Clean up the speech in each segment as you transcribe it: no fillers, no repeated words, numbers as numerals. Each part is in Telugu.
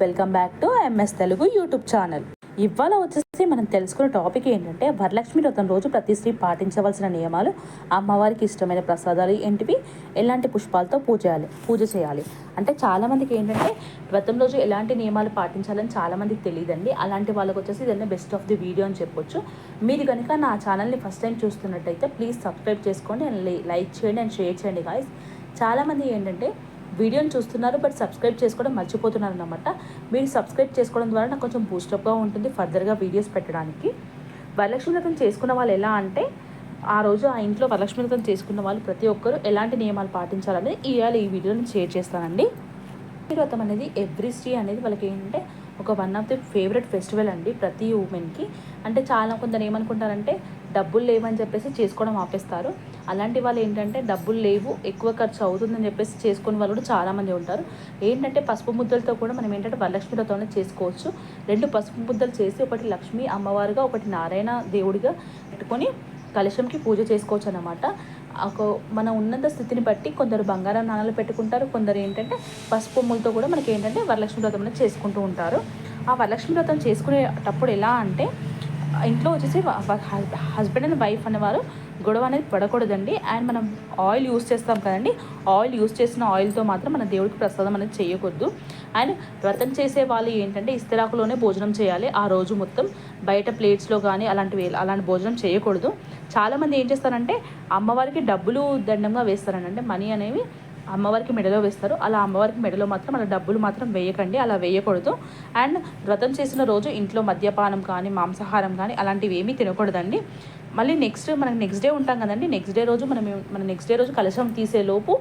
Welcome back to MS Telugu YouTube channel. ఇవాళ వచ్చేసి మనం తెలుసుకున్న టాపిక్ ఏంటంటే వరలక్ష్మి వ్రతం రోజు ప్రతి స్త్రీ పాటించవలసిన నియమాలు, అమ్మవారికి ఇష్టమైన ప్రసాదాలు ఏంటివి, ఎలాంటి పుష్పాలతో పూజ చేయాలి. అంటే చాలామందికి ఏంటంటే వ్రతం రోజు ఎలాంటి నియమాలు పాటించాలని చాలామందికి తెలియదండి. అలాంటి వాళ్ళకి వచ్చేసి ఇదన్నీ బెస్ట్ ఆఫ్ ది వీడియో అని చెప్పొచ్చు. మీరు కనుక నా ఛానల్ని ఫస్ట్ టైం చూస్తున్నట్టయితే ప్లీజ్ సబ్స్క్రైబ్ చేసుకోండి అండ్ లైక్ చేయండి అండ్ షేర్ చేయండి గాయ్స్. చాలామంది ఏంటంటే వీడియోని చూస్తున్నారు బట్ సబ్స్క్రైబ్ చేసుకోవడం మర్చిపోతున్నారు అన్నమాట. మీరు సబ్స్క్రైబ్ చేసుకోవడం ద్వారా నాకు కొంచెం బూస్టప్గా ఉంటుంది ఫర్దర్గా వీడియోస్ పెట్టడానికి. వరలక్ష్మి వ్రతం చేసుకున్న వాళ్ళు ఎలా అంటే ఆ రోజు ఆ ఇంట్లో వరలక్ష్మి వ్రతం చేసుకున్న వాళ్ళు ప్రతి ఒక్కరు ఎలాంటి నియమాలు పాటించాలనేది ఇవాళ ఈ వీడియోని షేర్ చేస్తానండి. వ్రతం అనేది ఎవ్రీ స్త్రీ అనేది వాళ్ళకి ఏంటంటే ఒక one of the favourite festival అండి ప్రతి ఉమెన్కి. అంటే చాలా కొందరు ఏమనుకుంటారంటే డబ్బులు లేవని చెప్పేసి చేసుకోవడం ఆపేస్తారు. అలాంటి వాళ్ళు ఏంటంటే డబ్బులు లేవు, ఎక్కువ ఖర్చు అవుతుందని చెప్పేసి చేసుకునే వాళ్ళు కూడా చాలామంది ఉంటారు. ఏంటంటే పసుపు ముద్దలతో కూడా మనం ఏంటంటే వరలక్ష్మి వ్రతం చేసుకోవచ్చు. 2 పసుపు ముద్దలు చేసి ఒకటి లక్ష్మీ అమ్మవారుగా ఒకటి నారాయణ దేవుడిగా పెట్టుకొని కలశంకి పూజ చేసుకోవచ్చు అన్నమాట. మనం ఉన్నంత స్థితిని బట్టి కొందరు బంగారం నాణాలు పెట్టుకుంటారు, కొందరు ఏంటంటే పసుపు కొమ్ములతో కూడా మనకి ఏంటంటే వరలక్ష్మి వ్రతం అనేది చేసుకుంటూ ఉంటారు. ఆ వరలక్ష్మి వ్రతం చేసుకునేటప్పుడు ఎలా అంటే ఇంట్లో వచ్చేసి హస్బెండ్ అండ్ వైఫ్ అనేవారు గొడవ అనేది పడకూడదండి. అండ్ మనం ఆయిల్ యూస్ చేస్తాం కదండి, ఆయిల్ యూస్ చేసిన ఆయిల్తో మాత్రం మన దేవుడికి ప్రసాదం అనేది చేయకూడదు. అండ్ వ్రతం చేసే వాళ్ళు ఏంటంటే ఇస్తరాకులోనే భోజనం చేయాలి. ఆ రోజు మొత్తం బయట ప్లేట్స్లో కానీ అలాంటి భోజనం చేయకూడదు. చాలామంది ఏం చేస్తారంటే అమ్మవారికి డబ్బులు దండంగా వేస్తారంటే మనీ అనేవి అమ్మవారికి మెడలో వేస్తారు. అలా అమ్మవారికి మెడలో మాత్రం అలా డబ్బులు మాత్రం వేయకండి, అలా వేయకూడదు. అండ్ వ్రతం చేసిన రోజు ఇంట్లో మద్యపానం కానీ మాంసాహారం కానీ అలాంటివి ఏమీ తినకూడదండి. మళ్ళీ నెక్స్ట్ డే ఉంటాం కదండి, నెక్స్ట్ డే రోజు కలశం తీసే లోపు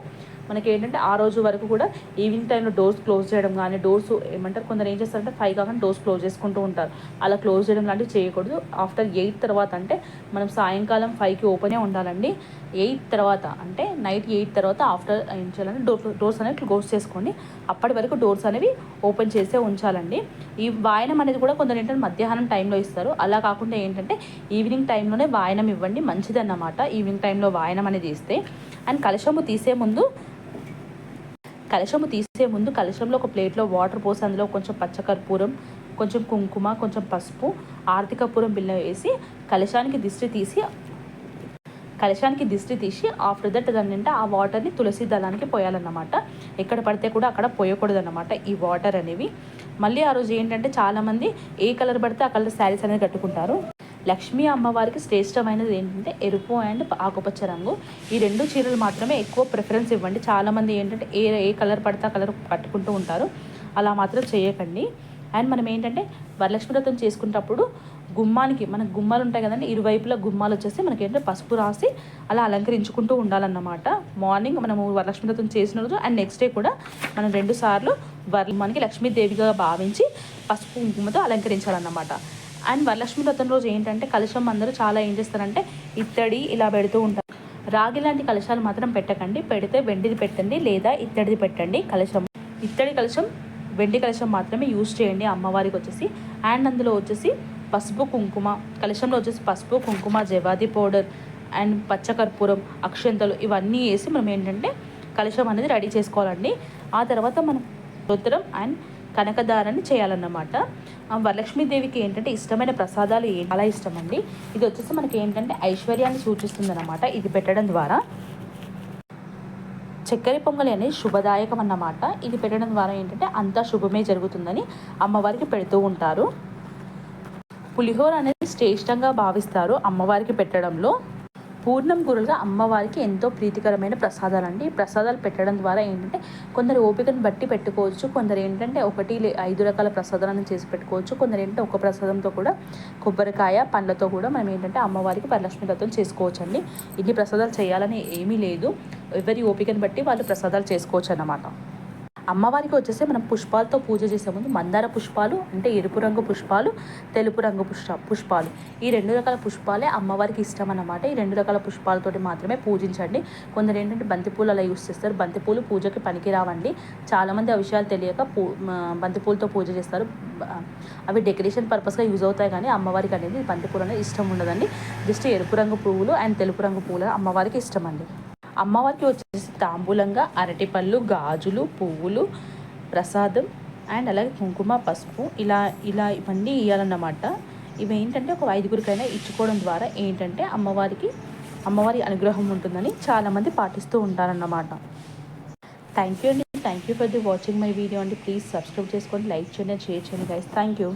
మనకి ఏంటంటే ఆ రోజు వరకు కూడా ఈవినింగ్ టైంలో డోర్స్ క్లోజ్ చేయడం కానీ, డోర్స్ ఏమంటారు కొందరు ఏం చేస్తారంటే 5 కాగానే డోర్స్ క్లోజ్ చేసుకుంటూ ఉంటారు. అలా క్లోజ్ చేయడం లాంటివి చేయకూడదు. ఆఫ్టర్ 8 తర్వాత అంటే మనం సాయంకాలం 5కి ఓపెనే ఉండాలండి. 8 తర్వాత అంటే నైట్ 8 తర్వాత ఆఫ్టర్ ఏం చేయాలంటే డోర్స్ అనేవి క్లోజ్ చేసుకోండి. అప్పటి వరకు డోర్స్ అనేవి ఓపెన్ చేసే ఉంచాలండి. ఈ వాయనం అనేది కూడా కొందరు ఏంటంటే మధ్యాహ్నం టైంలో ఇస్తారు. అలా కాకుండా ఏంటంటే ఈవినింగ్ టైంలోనే వాయనం ఇవ్వండి, మంచిదన్నమాట ఈవినింగ్ టైంలో వాయనం అనేది ఇస్తే. అండ్ కలశము తీసే ముందు కలశంలో ఒక ప్లేట్లో వాటర్ పోసి అందులో కొంచెం పచ్చకర్పూరం, కొంచెం కుంకుమ, కొంచెం పసుపు, ఆరతి కర్పూరం బిళ్ళ వేసి కలశానికి దిష్టి తీసి ఆఫ్టర్ దట్ దాన్ని ఆ వాటర్ని తులసి దళానికి పోయాలన్నమాట. ఎక్కడ పడితే కూడా అక్కడ పోయకూడదు అన్నమాట ఈ వాటర్ అనేవి. మళ్ళీ ఆ రోజు ఏంటంటే చాలామంది ఏ కలర్ పడితే ఆ కలర్ శారీస్ అనేది కట్టుకుంటారు. లక్ష్మీ అమ్మవారికి శ్రేష్టమైనది ఏంటంటే ఎరుపు అండ్ ఆకుపచ్చ రంగు. ఈ 2 చీరలు మాత్రమే ఎక్కువ ప్రిఫరెన్స్ ఇవ్వండి. చాలామంది ఏంటంటే ఏ కలర్ పడితే ఆ కలర్ కట్టుకుంటూ ఉంటారు, అలా మాత్రం చేయకండి. అండ్ మనం ఏంటంటే వరలక్ష్మి వ్రతం చేసుకునేటప్పుడు మనకు గుమ్మాలు ఉంటాయి కదండి, ఇరువైపులా గుమ్మాలు వచ్చేసి మనకి ఏంటంటే పసుపు రాసి అలా అలంకరించుకుంటూ ఉండాలన్నమాట. మార్నింగ్ మనము వరలక్ష్మి వ్రతం చేసిన రోజు అండ్ నెక్స్ట్ డే కూడా మనం 2 సార్లు మనకి లక్ష్మీదేవిగా భావించి పసుపు కుంకుమతో అలంకరించాలన్నమాట. అండ్ వరలక్ష్మి వ్రతం రోజు ఏంటంటే కలశం అందరూ చాలా ఏం చేస్తారంటే ఇత్తడి ఇలా పెడుతూ ఉంటారు. రాగి లాంటి కలశాలు మాత్రం పెట్టకండి. పెడితే వెండిది పెట్టండి లేదా ఇత్తడిది పెట్టండి. ఇత్తడి కలశం, వెండి కలశం మాత్రమే యూజ్ చేయండి అమ్మవారికి వచ్చేసి. అండ్ అందులో వచ్చేసి పసుపు కుంకుమ, కలశంలో వచ్చేసి పసుపు కుంకుమ, జవాది పౌడర్ అండ్ పచ్చకర్పూరం, అక్షంతలు ఇవన్నీ వేసి మనం ఏంటంటే కలశం అనేది రెడీ చేసుకోవాలండి. ఆ తర్వాత మనం రుద్రం అండ్ కనకదారాన్ని చేయాలన్నమాట. వరలక్ష్మీదేవికి ఏంటంటే ఇష్టమైన ప్రసాదాలు చాలా ఇష్టం అండి. ఇది వచ్చేసి మనకి ఏంటంటే ఐశ్వర్యాన్ని సూచిస్తుంది అన్నమాట. ఇది పెట్టడం ద్వారా చక్కెర పొంగలి అనేది శుభదాయకం అన్నమాట. ఇది పెట్టడం ద్వారా ఏంటంటే అంతా శుభమే జరుగుతుందని అమ్మవారికి పెడుతూ ఉంటారు. పులిహోర అనేది శ్రేష్టంగా భావిస్తారు అమ్మవారికి పెట్టడంలో. పూర్ణం కూరలుగా అమ్మవారికి ఎంతో ప్రీతికరమైన ప్రసాదాలండి. ఈ ప్రసాదాలు పెట్టడం ద్వారా ఏంటంటే కొందరు ఓపికను బట్టి పెట్టుకోవచ్చు, కొందరు ఏంటంటే 5 రకాల ప్రసాదాలను చేసి పెట్టుకోవచ్చు, కొందరు ఏంటంటే ఒక ప్రసాదంతో కూడా కొబ్బరికాయ పండ్లతో కూడా మనం ఏంటంటే అమ్మవారికి వరలక్ష్మి వ్రతం చేసుకోవచ్చు అండి. ఇన్ని ప్రసాదాలు చేయాలని ఏమీ లేదు, ఎవరి ఓపికను బట్టి వాళ్ళు ప్రసాదాలు చేసుకోవచ్చు అన్నమాట. అమ్మవారికి వచ్చేసి మనం పుష్పాలతో పూజ చేసే ముందు మందార పుష్పాలు అంటే ఎరుపు రంగు పుష్పాలు, తెలుపు రంగు పుష్పాలు ఈ 2 రకాల పుష్పాలే అమ్మవారికి ఇష్టం అన్నమాట. ఈ 2 రకాల పుష్పాలతోటి మాత్రమే పూజించండి. కొందరు ఏంటంటే బంతిపూలు అలా యూస్ చేస్తారు. బంతిపూలు పూజకి పనికి రావండి. చాలామంది ఆ విషయాలు తెలియక బంతిపూలతో పూజ చేస్తారు. అవి డెకరేషన్ పర్పస్గా యూజ్ అవుతాయి కానీ అమ్మవారికి అనేది బంతిపూలు అనేది ఇష్టం ఉండదండి. జస్ట్ ఎరుపు రంగు పువ్వులు అండ్ తెలుపు రంగు పువ్వులు అమ్మవారికి ఇష్టం అండి. అమ్మవారికి వచ్చేసి తాంబూలంగా అరటిపళ్ళు, గాజులు, పువ్వులు, ప్రసాదం అండ్ అలాగే కుంకుమ, పసుపు ఇలా ఇలా ఇవన్నీ ఇవ్వాలన్నమాట. ఇవి ఏంటంటే ఒక 5గురికైనా ఇచ్చుకోవడం ద్వారా ఏంటంటే అమ్మవారి అనుగ్రహం ఉంటుందని చాలామంది పాటిస్తూ ఉంటారన్నమాట. థ్యాంక్ యూ అండి. Thank you for the watching my video అండి. ప్లీజ్ సబ్స్క్రైబ్ చేసుకోండి, లైక్ చేయండి, షేర్ చేయండి గైస్. Thank you.